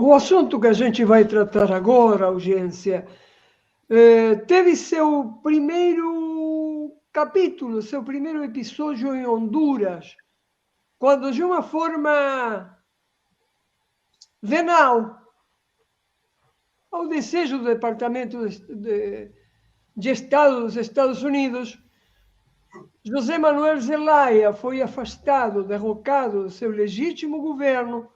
O assunto que a gente vai tratar agora, audiência, teve seu primeiro capítulo, seu primeiro episódio em Honduras, quando, de uma forma venal, ao desejo do Departamento de Estado dos Estados Unidos, José Manuel Zelaya foi afastado, derrocado do seu legítimo governo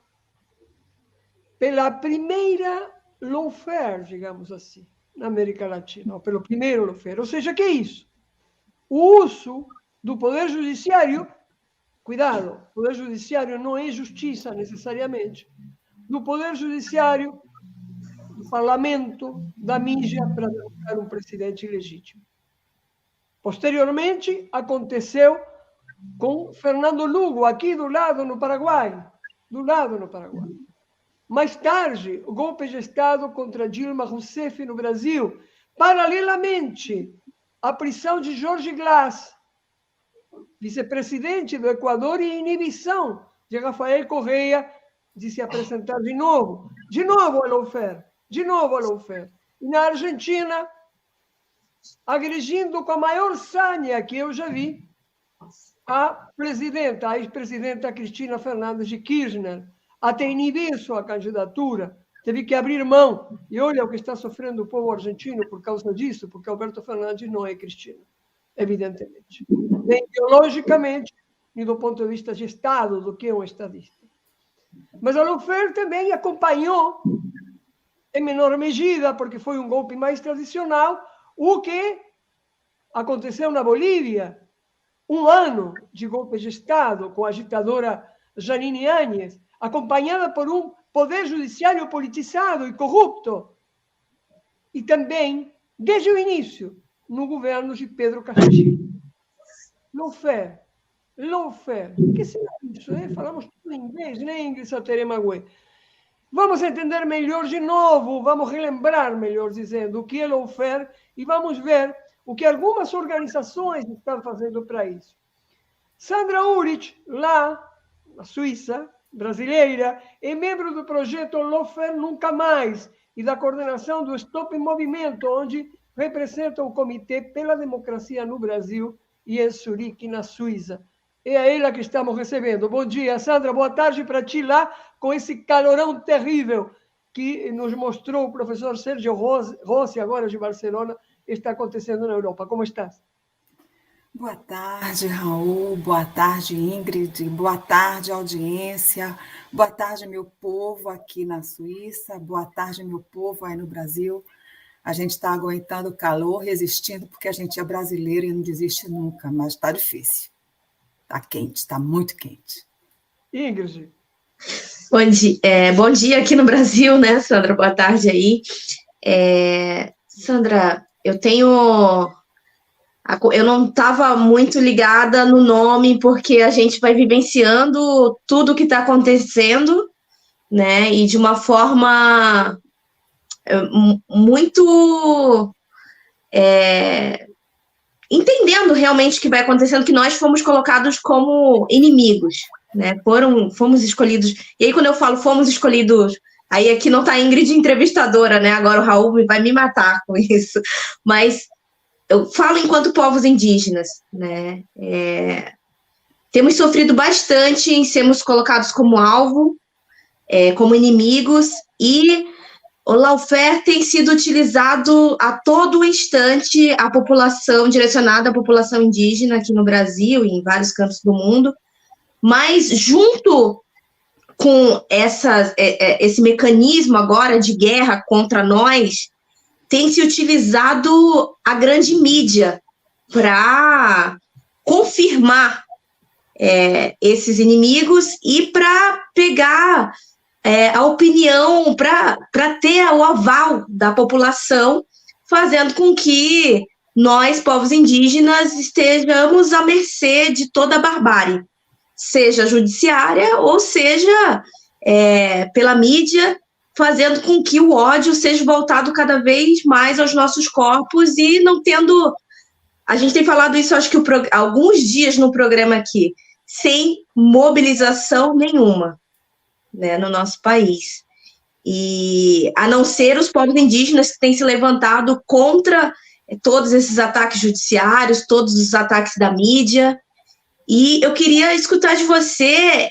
pela primeira lawfare, digamos assim, na América Latina, ou pelo primeiro lawfare. Ou seja, que é isso? O uso do Poder Judiciário, cuidado, o Poder Judiciário não é justiça necessariamente, do Poder Judiciário, do Parlamento, da mídia, para derrocar um presidente ilegítimo. Posteriormente, aconteceu com Fernando Lugo, aqui do lado, no Paraguai. Do lado, no Paraguai. Mais tarde, o golpe de Estado contra Dilma Rousseff no Brasil. Paralelamente, a prisão de Jorge Glass, vice-presidente do Equador, e a inibição de Rafael Correa de se apresentar de novo. De novo a lawfare. De novo a lawfare. E na Argentina, agredindo com a maior sanha que eu já vi a ex-presidenta Cristina Fernandes de Kirchner, até inibir sua candidatura, teve que abrir mão. E olha o que está sofrendo o povo argentino por causa disso, porque Alberto Fernandes não é Cristina, evidentemente. Nem ideologicamente, nem do ponto de vista de Estado, do que é um estadista. Mas a lawfare também acompanhou, em menor medida, porque foi um golpe mais tradicional, o que aconteceu na Bolívia, um ano de golpe de Estado com a agitadora Janine Áñez, acompanhada por um poder judiciário politizado e corrupto. E também, desde o início, no governo de Pedro Castillo. Lawfare. Lawfare. O que será isso? Falamos tudo em inglês, nem inglês a teremaguê. Vamos entender melhor de novo, vamos relembrar, melhor dizendo, o que é lawfare e vamos ver o que algumas organizações estão fazendo para isso. Sandra Urich, lá na Suíça, brasileira, é membro do projeto Lawfare Nunca Mais e da coordenação do Stop em Movimento, onde representa o Comitê pela Democracia no Brasil e em Zurique, na Suíça. É a ela que estamos recebendo. Bom dia, Sandra. Boa tarde para ti lá, com esse calorão terrível que nos mostrou o professor Sérgio Rossi, agora de Barcelona, está acontecendo na Europa. Como estás? Boa tarde, Raul. Boa tarde, Ingrid. Boa tarde, audiência. Boa tarde, meu povo aqui na Suíça. Boa tarde, meu povo aí no Brasil. A gente está aguentando o calor, resistindo, porque a gente é brasileiro e não desiste nunca, mas está difícil. Está quente, está muito quente. Ingrid. Bom dia aqui no Brasil, né, Sandra? Boa tarde aí. Sandra, eu não estava muito ligada no nome, porque a gente vai vivenciando tudo o que está acontecendo, né? E de uma forma muito entendendo realmente o que vai acontecendo, que nós fomos colocados como inimigos, né? Fomos escolhidos. E aí, quando eu falo fomos escolhidos, aí aqui não está a Ingrid entrevistadora, né? Agora o Raul vai me matar com isso. Mas eu falo enquanto povos indígenas, né? Temos sofrido bastante em sermos colocados como alvo, como inimigos, e o lawfare tem sido utilizado a todo instante, direcionada à população indígena aqui no Brasil e em vários cantos do mundo, mas junto com esse mecanismo agora de guerra contra nós, tem se utilizado a grande mídia para confirmar esses inimigos e para pegar a opinião, para ter o aval da população, fazendo com que nós, povos indígenas, estejamos à mercê de toda a barbárie, seja judiciária ou seja pela mídia, fazendo com que o ódio seja voltado cada vez mais aos nossos corpos e não tendo... A gente tem falado isso, acho que alguns dias no programa aqui, sem mobilização nenhuma, né, no nosso país. E a não ser os povos indígenas que têm se levantado contra todos esses ataques judiciários, todos os ataques da mídia. E eu queria escutar de você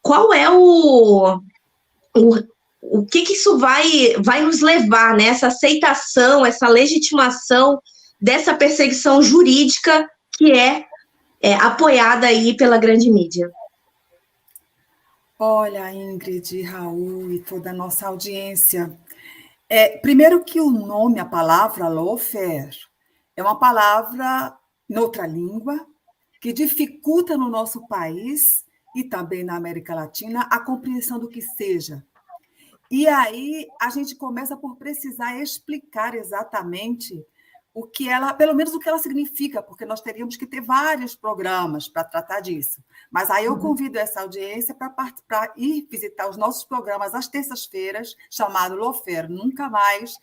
qual é o que isso vai nos levar, né? Essa aceitação, essa legitimação dessa perseguição jurídica que é apoiada aí pela grande mídia. Olha, Ingrid, Raul e toda a nossa audiência. Primeiro que o nome, a palavra lawfare, é uma palavra em outra língua que dificulta no nosso país e também na América Latina a compreensão do que seja. E aí a gente começa por precisar explicar exatamente o que ela, pelo menos o que ela significa, porque nós teríamos que ter vários programas para tratar disso. Mas aí eu convido essa audiência para ir visitar os nossos programas às terças-feiras, chamado Lawfare Nunca Mais,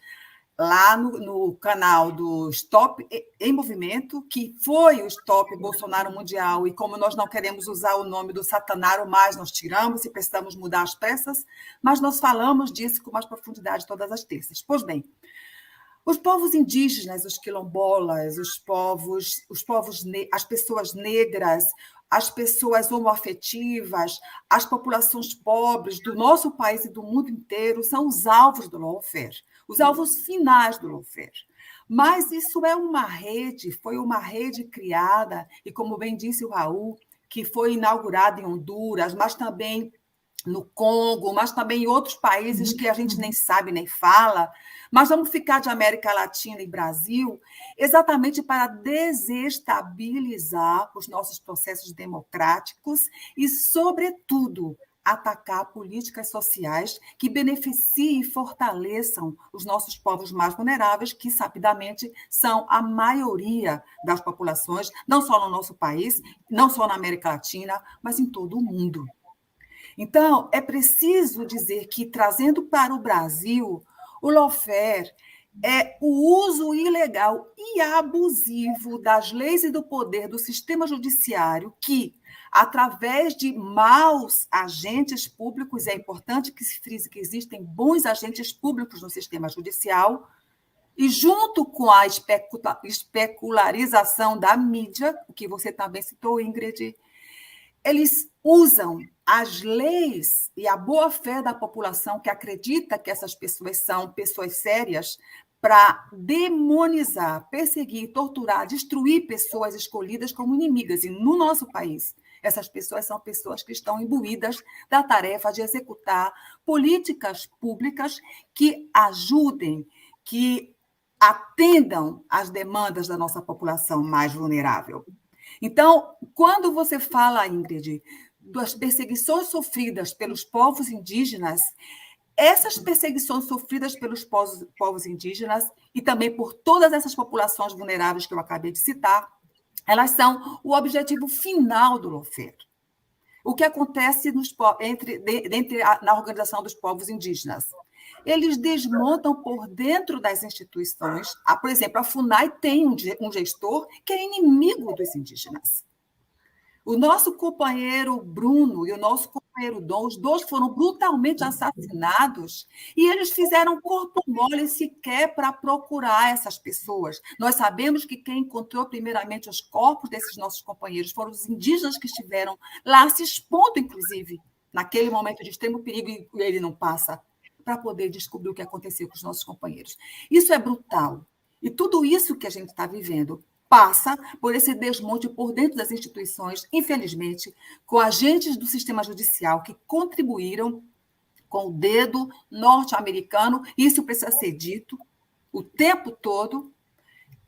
lá no canal do Stop em Movimento, que foi o Stop Bolsonaro Mundial, e como nós não queremos usar o nome do Satanaro mais, nós tiramos e precisamos mudar as peças, mas nós falamos disso com mais profundidade todas as terças. Pois bem, os povos indígenas, os quilombolas, as pessoas negras, as pessoas homoafetivas, as populações pobres do nosso país e do mundo inteiro são os alvos do lawfare, os alvos finais do lawfare. Mas isso é uma rede, foi uma rede criada, e como bem disse o Raul, que foi inaugurada em Honduras, mas também no Congo, mas também em outros países que a gente nem sabe, nem fala, mas vamos ficar de América Latina e Brasil exatamente para desestabilizar os nossos processos democráticos e, sobretudo, atacar políticas sociais que beneficiem e fortaleçam os nossos povos mais vulneráveis, que, sabidamente, são a maioria das populações, não só no nosso país, não só na América Latina, mas em todo o mundo. Então, é preciso dizer que, trazendo para o Brasil, o lawfare é o uso ilegal e abusivo das leis e do poder do sistema judiciário que, através de maus agentes públicos, é importante que se frise que existem bons agentes públicos no sistema judicial, e junto com a especularização da mídia, que você também citou, Ingrid, eles usam as leis e a boa-fé da população que acredita que essas pessoas são pessoas sérias para demonizar, perseguir, torturar, destruir pessoas escolhidas como inimigas. E no nosso país, essas pessoas são pessoas que estão imbuídas da tarefa de executar políticas públicas que ajudem, que atendam às demandas da nossa população mais vulnerável. Então, quando você fala, Ingrid, das perseguições sofridas pelos povos indígenas, essas perseguições sofridas pelos povos indígenas e também por todas essas populações vulneráveis que eu acabei de citar, elas são o objetivo final do lawfare. O que acontece na Organização dos Povos Indígenas? Eles desmontam por dentro das instituições. Por exemplo, a FUNAI tem um gestor que é inimigo dos indígenas. O nosso companheiro Bruno e o nosso companheiro Dom, os dois foram brutalmente assassinados e eles fizeram corpo mole sequer para procurar essas pessoas. Nós sabemos que quem encontrou primeiramente os corpos desses nossos companheiros foram os indígenas que estiveram lá se expondo, inclusive, naquele momento de extremo perigo, e ele não passa, para poder descobrir o que aconteceu com os nossos companheiros. Isso é brutal. E tudo isso que a gente está vivendo passa por esse desmonte por dentro das instituições, infelizmente, com agentes do sistema judicial que contribuíram com o dedo norte-americano, isso precisa ser dito o tempo todo,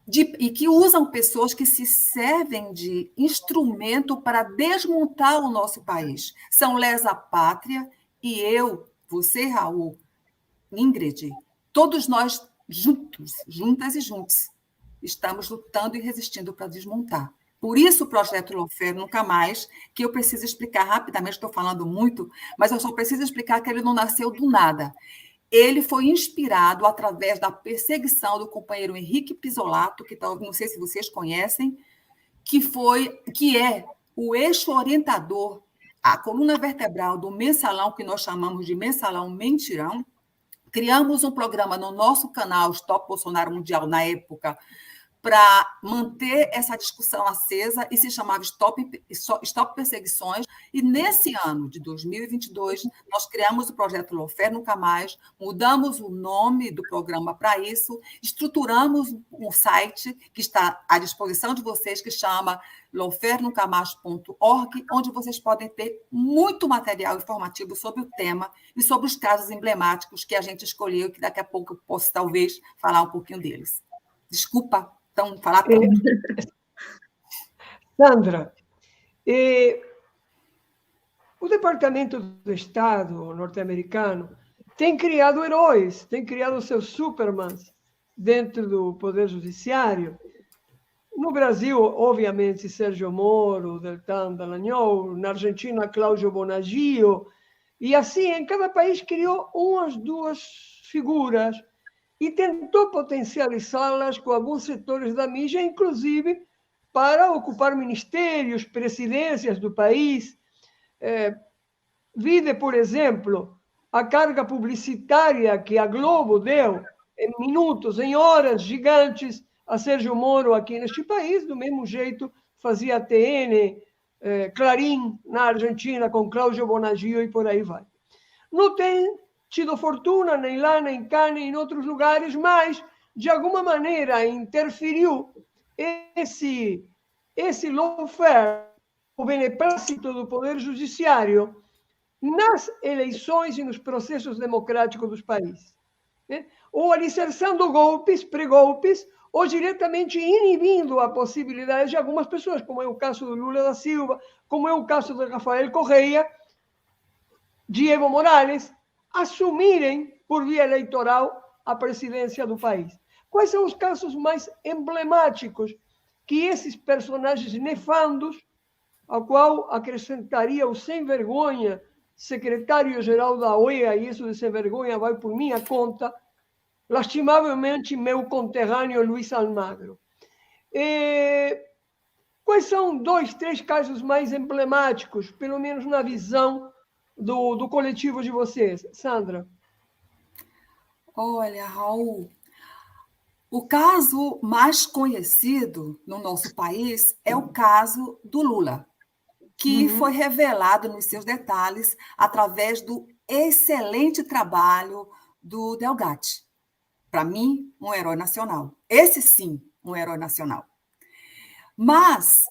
e que usam pessoas que se servem de instrumento para desmontar o nosso país. São lesa-pátria, e eu, você, Raul, Ingrid, todos nós juntas e juntos, estamos lutando e resistindo para desmontar. Por isso o projeto Lawfare Nunca Mais, que eu preciso explicar rapidamente, estou falando muito, mas eu só preciso explicar que ele não nasceu do nada. Ele foi inspirado através da perseguição do companheiro Henrique Pisolato, que não sei se vocês conhecem, que é o eixo orientador a coluna vertebral do mensalão, que nós chamamos de Mensalão Mentirão. Criamos um programa no nosso canal Stop Bolsonaro Mundial, na época, para manter essa discussão acesa, e se chamava Stop Perseguições. E nesse ano de 2022, nós criamos o projeto Lawfare Nunca Mais, mudamos o nome do programa para isso, estruturamos um site que está à disposição de vocês, que chama lawfarenuncamais.org, onde vocês podem ter muito material informativo sobre o tema e sobre os casos emblemáticos que a gente escolheu, que daqui a pouco eu posso, talvez, falar um pouquinho deles. Desculpa. Então, falar tanto. Sandra, o Departamento do Estado norte-americano tem criado heróis, tem criado seus supermans dentro do Poder Judiciário. No Brasil, obviamente, Sérgio Moro, Deltan Dallagnol, na Argentina, Cláudio Bonagio, e assim, em cada país criou umas, duas figuras e tentou potencializá-las com alguns setores da mídia, inclusive para ocupar ministérios, presidências do país. Vide, por exemplo, a carga publicitária que a Globo deu em minutos, em horas gigantes, a Sérgio Moro aqui neste país, do mesmo jeito fazia a TN, Clarim na Argentina, com Cláudio Bonagio e por aí vai. Não tem tido fortuna nem lá, nem cá, nem em outros lugares, mas, de alguma maneira, interferiu esse lawfare, o beneplácito do Poder Judiciário, nas eleições e nos processos democráticos dos países. Ou alicerçando golpes, pré-golpes, ou diretamente inibindo a possibilidade de algumas pessoas, como é o caso do Lula da Silva, como é o caso de Rafael Correa, de Evo Morales, assumirem, por via eleitoral, a presidência do país. Quais são os casos mais emblemáticos que esses personagens nefandos, ao qual acrescentaria o sem-vergonha secretário-geral da OEA, e isso de sem-vergonha vai por minha conta, lastimavelmente meu conterrâneo Luiz Almagro. Quais são 2, 3 casos mais emblemáticos, pelo menos na visão do coletivo de vocês? Sandra? Olha, Raul, o caso mais conhecido no nosso país é o caso do Lula, que foi revelado nos seus detalhes através do excelente trabalho do Delgatti. Para mim, um herói nacional. Esse sim, um herói nacional. Mas,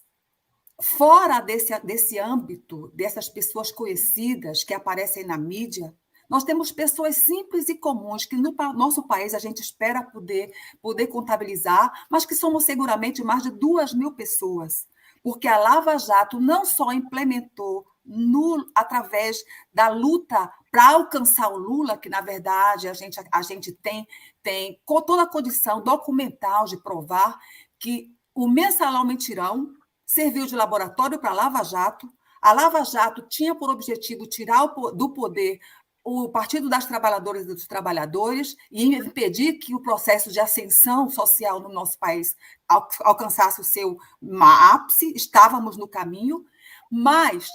fora desse âmbito, dessas pessoas conhecidas que aparecem na mídia, nós temos pessoas simples e comuns que no nosso país a gente espera poder contabilizar, mas que somos seguramente mais de 2.000 pessoas. Porque a Lava Jato não só implementou através da luta para alcançar o Lula, que, na verdade, a gente tem toda a condição documental de provar que o Mensalão Mentirão serviu de laboratório para a Lava Jato. A Lava Jato tinha por objetivo tirar do poder o Partido das Trabalhadoras e dos Trabalhadores e impedir que o processo de ascensão social no nosso país alcançasse o seu ápice. Estávamos no caminho, mas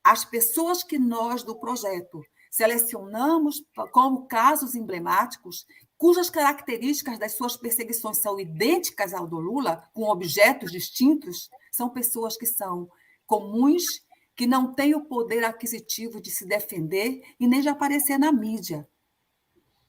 as pessoas que nós, do projeto, selecionamos como casos emblemáticos, cujas características das suas perseguições são idênticas ao do Lula, com objetos distintos, são pessoas que são comuns, que não têm o poder aquisitivo de se defender e nem de aparecer na mídia.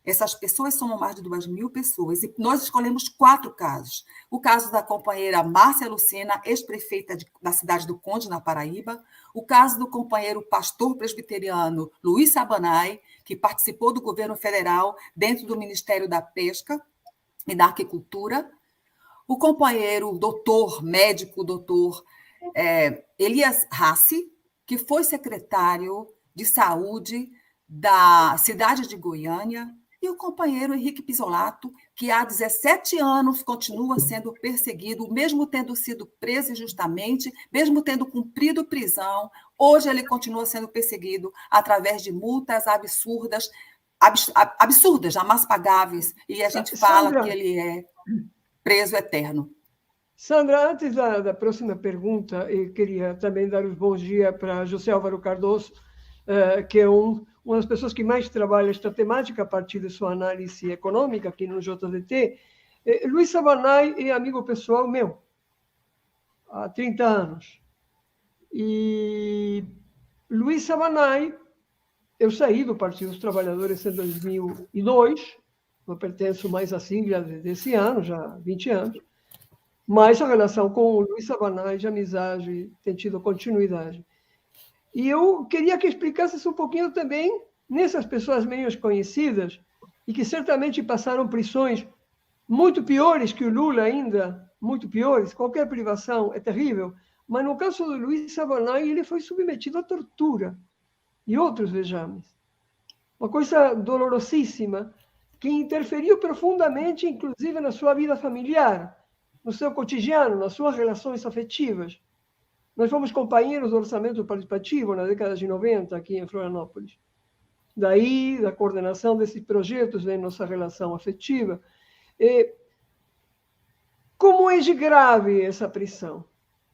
Essas pessoas somam mais de 2.000 pessoas e nós escolhemos 4 casos. O caso da companheira Márcia Lucena, ex-prefeita da cidade do Conde, na Paraíba. O caso do companheiro pastor presbiteriano Luiz Sabanai, que participou do governo federal dentro do Ministério da Pesca e da Aquicultura. O companheiro médico doutor Elias Rassi, que foi secretário de saúde da cidade de Goiânia, e o companheiro Henrique Pisolato, que há 17 anos continua sendo perseguido, mesmo tendo sido preso injustamente, mesmo tendo cumprido prisão, hoje ele continua sendo perseguido através de multas absurdas, jamais pagáveis, e a gente fala que ele é preso eterno. Sandra, antes da próxima pergunta, eu queria também dar os bons dias para José Álvaro Cardoso, que é uma das pessoas que mais trabalha esta temática a partir de sua análise econômica aqui no JDT. Luiz Sabanai é amigo pessoal meu, há 30 anos. E Luiz Sabanai, eu saí do Partido dos Trabalhadores em 2002, não pertenço mais à sigla desse ano, já há 20 anos, mas a relação com o Luiz Sabanai de amizade tem tido continuidade. E eu queria que explicasse um pouquinho também nessas pessoas menos conhecidas e que certamente passaram prisões muito piores que o Lula ainda, muito piores, qualquer privação é terrível, mas no caso do Luiz Sabanai, ele foi submetido à tortura e outros vejames. Uma coisa dolorosíssima que interferiu profundamente, inclusive, na sua vida familiar, no seu cotidiano, nas suas relações afetivas. Nós fomos companheiros do orçamento participativo na década de 90 aqui em Florianópolis. Daí, da coordenação desses projetos, vem nossa relação afetiva. Como é de grave essa prisão,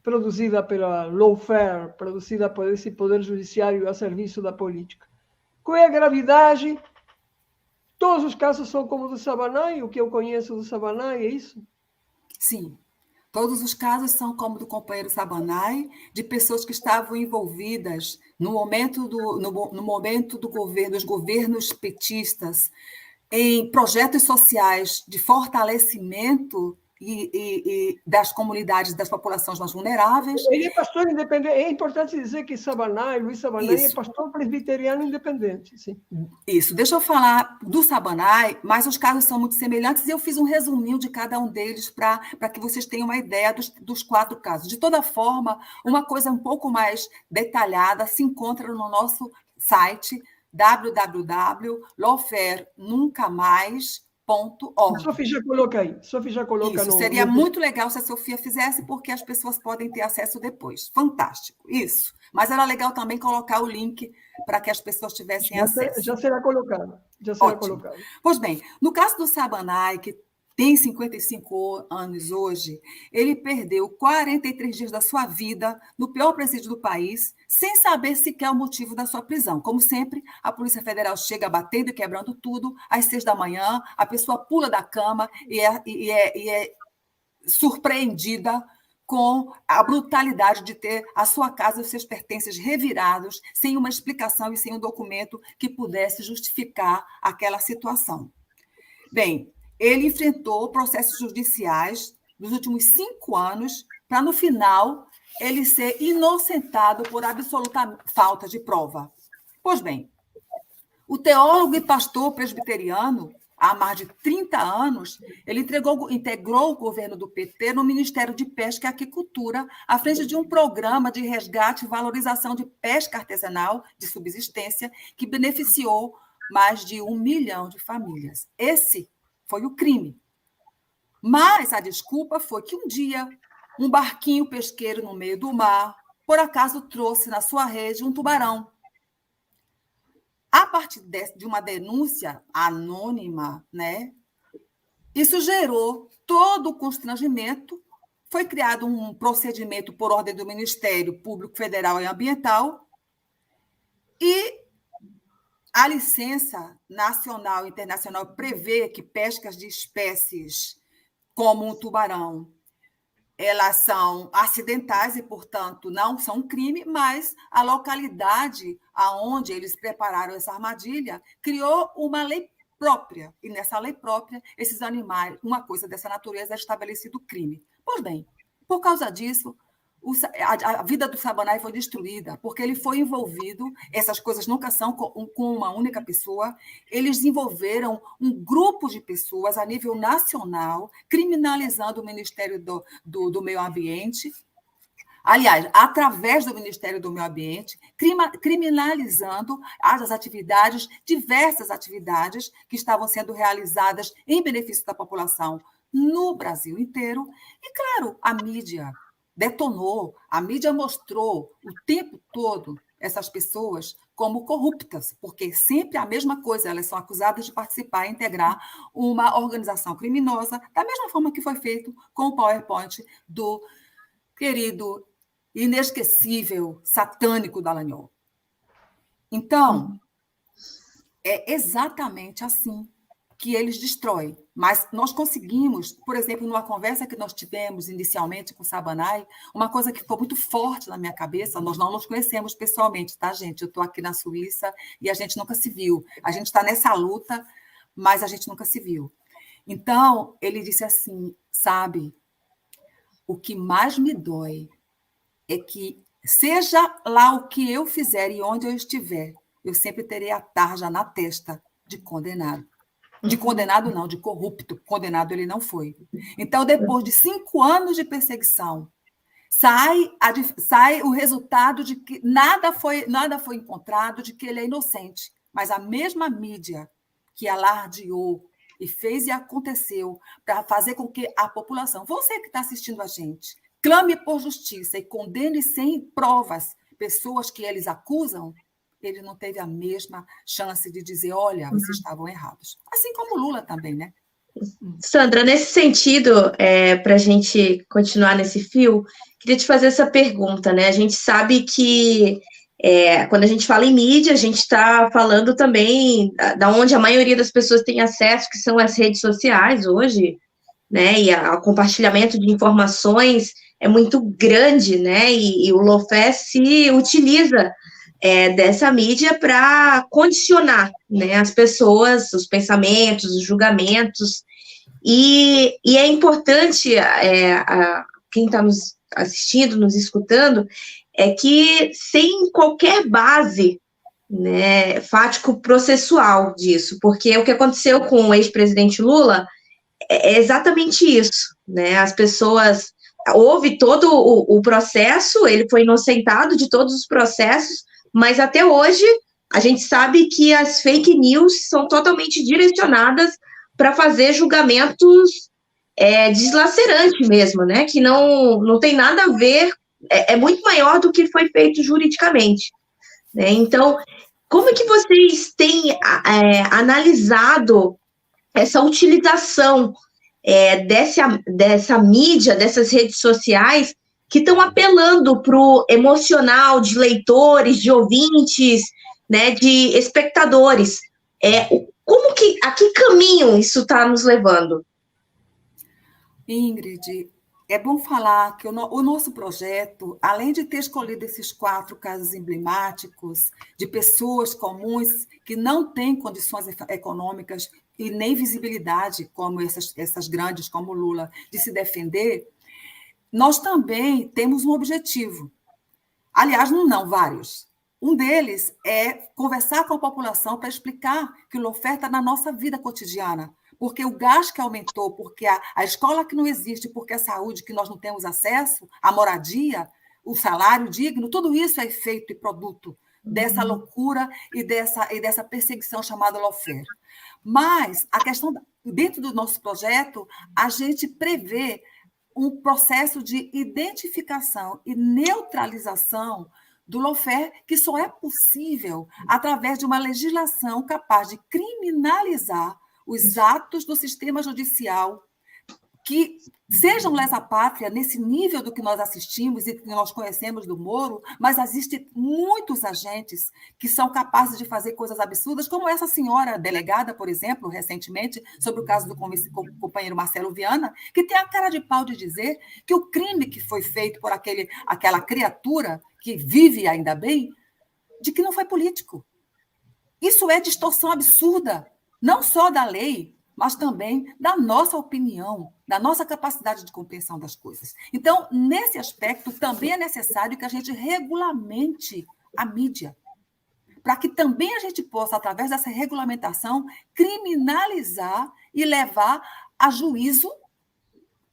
produzida pela lawfare, produzida por esse poder judiciário a serviço da política? Qual é a gravidade? Todos os casos são como o do Sabanai, o que eu conheço do Sabanai, é isso? Sim, todos os casos são como do companheiro Sabanai, de pessoas que estavam envolvidas no momento do governo, dos governos petistas, em projetos sociais de fortalecimento e das comunidades, das populações mais vulneráveis. Ele é pastor independente. É importante dizer que Luiz Sabanai, é pastor presbiteriano independente. Sim. Isso. Deixa eu falar do Sabanai, mas os casos são muito semelhantes e eu fiz um resuminho de cada um deles para que vocês tenham uma ideia dos 4 casos. De toda forma, uma coisa um pouco mais detalhada se encontra no nosso site www.lawfarenuncamais.org. A Sofia já coloca aí. Sofia já coloca. Isso, seria muito legal se a Sofia fizesse, porque as pessoas podem ter acesso depois. Fantástico, isso. Mas era legal também colocar o link para que as pessoas tivessem acesso. Já será colocado. Já será colocado. Pois bem, no caso do Sabanai, que tem 55 anos hoje, ele perdeu 43 dias da sua vida no pior presídio do país, sem saber sequer o motivo da sua prisão. Como sempre, a Polícia Federal chega batendo e quebrando tudo, às 6 da manhã, a pessoa pula da cama e é surpreendida com a brutalidade de ter a sua casa e os seus pertences revirados, sem uma explicação e sem um documento que pudesse justificar aquela situação. Bem, ele enfrentou processos judiciais nos últimos 5 anos para, no final, ele ser inocentado por absoluta falta de prova. Pois bem, o teólogo e pastor presbiteriano, há mais de 30 anos, ele integrou o governo do PT no Ministério de Pesca e Aquicultura, à frente de um programa de resgate e valorização de pesca artesanal de subsistência que beneficiou mais de 1 milhão de famílias. Esse foi o crime. Mas a desculpa foi que um dia um barquinho pesqueiro no meio do mar, por acaso, trouxe na sua rede um tubarão. A partir de uma denúncia anônima, né, isso gerou todo o constrangimento. Foi criado um procedimento por ordem do Ministério Público Federal e Ambiental e a licença nacional e internacional prevê que pescas de espécies como um tubarão, elas são acidentais e, portanto, não são um crime, mas a localidade aonde eles prepararam essa armadilha criou uma lei própria. E nessa lei própria, esses animais, uma coisa dessa natureza, é estabelecido crime. Pois bem, por causa disso, a vida do Sabanai foi destruída, porque ele foi envolvido, essas coisas nunca são com uma única pessoa, eles desenvolveram um grupo de pessoas a nível nacional, criminalizando o Ministério do Meio Ambiente, aliás, através do Ministério do Meio Ambiente, criminalizando as atividades, diversas atividades que estavam sendo realizadas em benefício da população no Brasil inteiro. E, claro, a mídia detonou, a mídia mostrou o tempo todo essas pessoas como corruptas, porque sempre a mesma coisa, elas são acusadas de participar e integrar uma organização criminosa, da mesma forma que foi feito com o PowerPoint do querido, inesquecível, satânico Dallagnol. Então, é exatamente assim que eles destroem. Mas nós conseguimos, por exemplo, numa conversa que nós tivemos inicialmente com o Sabanai, uma coisa que ficou muito forte na minha cabeça, nós não nos conhecemos pessoalmente, tá, gente? Eu estou aqui na Suíça e a gente nunca se viu. A gente está nessa luta, mas a gente nunca se viu. Então, ele disse assim, sabe, o que mais me dói é que, seja lá o que eu fizer e onde eu estiver, eu sempre terei a tarja na testa de condenado. De condenado não, de corrupto. Condenado ele não foi. Então, depois de 5 anos de perseguição, sai o resultado de que nada foi encontrado, de que ele é inocente. Mas a mesma mídia que alardeou e fez e aconteceu para fazer com que a população, você que está assistindo a gente, clame por justiça e condene sem provas pessoas que eles acusam, ele não teve a mesma chance de dizer, olha, vocês estavam errados. Assim como Lula também, né? Sandra, nesse sentido, para a gente continuar nesse fio, queria te fazer essa pergunta, né? A gente sabe que quando a gente fala em mídia, a gente está falando também da onde a maioria das pessoas tem acesso, que são as redes sociais hoje, né? E o compartilhamento de informações é muito grande, né? E o Lawfare se utiliza dessa mídia para condicionar, né, as pessoas, os pensamentos, os julgamentos, e é importante, quem está nos assistindo, nos escutando, é que sem qualquer base, né, fático-processual disso, porque o que aconteceu com o ex-presidente Lula é exatamente isso, né, as pessoas, houve todo o processo, ele foi inocentado de todos os processos, mas até hoje a gente sabe que as fake news são totalmente direcionadas para fazer julgamentos deslacerantes mesmo, né? Que não tem nada a ver, é muito maior do que foi feito juridicamente, né? Então, como é que vocês têm analisado essa utilização dessa mídia, dessas redes sociais, que estão apelando para o emocional de leitores, de ouvintes, né, de espectadores? A que caminho isso está nos levando? Ingrid, é bom falar que o nosso projeto, além de ter escolhido esses 4 casos emblemáticos de pessoas comuns que não têm condições econômicas e nem visibilidade, como essas grandes, como Lula, de se defender, nós também temos um objetivo. Aliás, não, vários. Um deles é conversar com a população para explicar que o Lawfare está na nossa vida cotidiana, porque o gás que aumentou, porque a escola que não existe, porque a saúde que nós não temos acesso, a moradia, o salário digno, tudo isso é efeito e produto dessa loucura e dessa perseguição chamada Lawfare. Mas a questão, dentro do nosso projeto, a gente prevê um processo de identificação e neutralização do Lawfare, que só é possível através de uma legislação capaz de criminalizar os atos do sistema judicial que sejam lesa-pátria nesse nível do que nós assistimos e que nós conhecemos do Moro, mas existem muitos agentes que são capazes de fazer coisas absurdas, como essa senhora delegada, por exemplo, recentemente, sobre o caso do companheiro Marcelo Viana, que tem a cara de pau de dizer que o crime que foi feito por aquela criatura que vive ainda bem, de que não foi político. Isso é distorção absurda, não só da lei, mas também da nossa opinião, da nossa capacidade de compreensão das coisas. Então, nesse aspecto, também é necessário que a gente regulamente a mídia, para que também a gente possa, através dessa regulamentação, criminalizar e levar a juízo,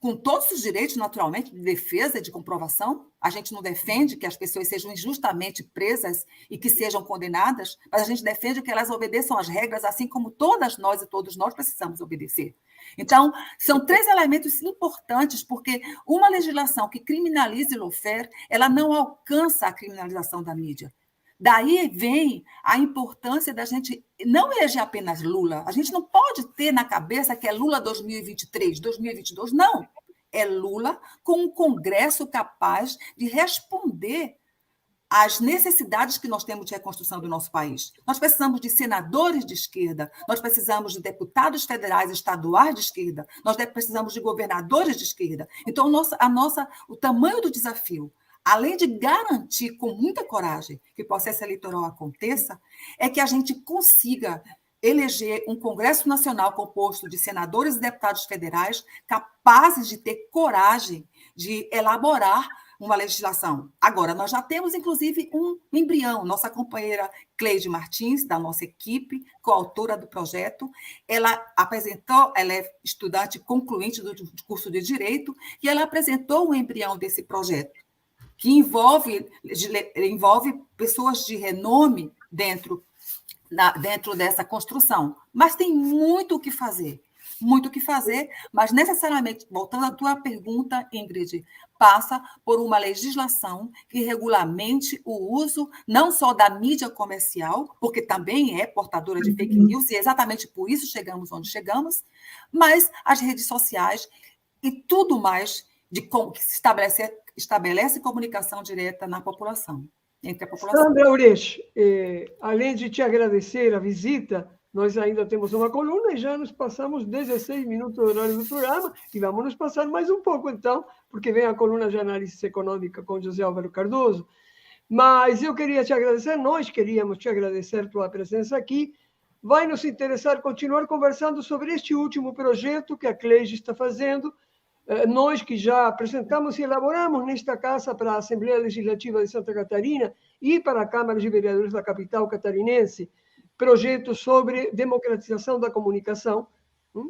com todos os direitos, naturalmente, de defesa e de comprovação. A gente não defende que as pessoas sejam injustamente presas e que sejam condenadas, mas a gente defende que elas obedeçam às regras, assim como todas nós e todos nós precisamos obedecer. Então, são 3 elementos importantes, porque uma legislação que criminalize Lawfare, ela não alcança a criminalização da mídia. Daí vem a importância da gente não eleger apenas Lula. A gente não pode ter na cabeça que é Lula 2023, 2022. Não. É Lula com um Congresso capaz de responder às necessidades que nós temos de reconstrução do nosso país. Nós precisamos de senadores de esquerda, nós precisamos de deputados federais e estaduais de esquerda, nós precisamos de governadores de esquerda. Então, o tamanho do desafio, além de garantir com muita coragem que o processo eleitoral aconteça, é que a gente consiga eleger um Congresso Nacional composto de senadores e deputados federais capazes de ter coragem de elaborar uma legislação. Agora, nós já temos, inclusive, um embrião. Nossa companheira Cleide Martins, da nossa equipe, coautora do projeto, ela é estudante concluinte do curso de Direito, e ela apresentou um embrião desse projeto, que envolve pessoas de renome dentro dessa construção. Mas tem muito o que fazer. Muito o que fazer, mas necessariamente, voltando à tua pergunta, Ingrid, passa por uma legislação que regulamente o uso não só da mídia comercial, porque também é portadora de fake news, e exatamente por isso chegamos onde chegamos, mas as redes sociais e tudo mais que se estabelece comunicação direta na população, entre a população. Sandra Urech, além de te agradecer a visita, nós ainda temos uma coluna e já nos passamos 16 minutos do horário do programa e vamos nos passar mais um pouco, então, porque vem a coluna de análise econômica com José Álvaro Cardoso. Mas eu queria te agradecer, nós queríamos te agradecer tua presença aqui. Vai nos interessar continuar conversando sobre este último projeto que a Cleide está fazendo. Nós que já apresentamos e elaboramos nesta casa para a Assembleia Legislativa de Santa Catarina e para a Câmara de Vereadores da capital catarinense, projetos sobre democratização da comunicação,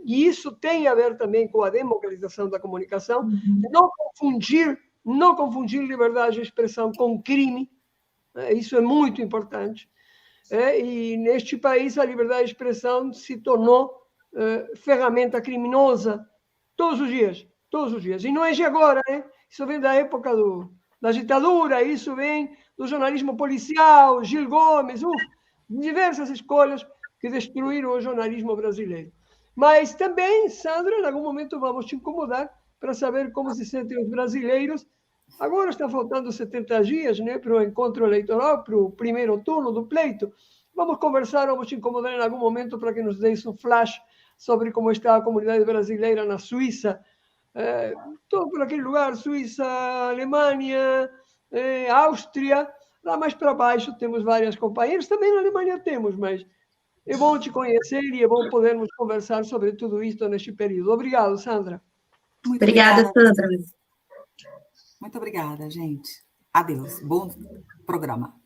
e isso tem a ver também com a democratização da comunicação, não confundir liberdade de expressão com crime, isso é muito importante, e neste país a liberdade de expressão se tornou ferramenta criminosa todos os dias, e não é de agora, né? Isso vem da época da ditadura, isso vem do jornalismo policial, Gil Gomes, diversas escolhas que destruíram o jornalismo brasileiro. Mas também, Sandra, em algum momento vamos te incomodar para saber como se sentem os brasileiros. Agora está faltando 70 dias, né, para o encontro eleitoral, para o primeiro turno do pleito. Vamos conversar, vamos te incomodar em algum momento para que nos deis um flash sobre como está a comunidade brasileira na Suíça, todo por aquele lugar, Suíça, Alemanha, Áustria. Lá mais para baixo temos várias companheiras, também na Alemanha temos, mas é bom te conhecer e é bom podermos conversar sobre tudo isso neste período. Obrigado, Sandra. Muito obrigada, Sandra. Muito obrigada, gente. Adeus. Bom programa.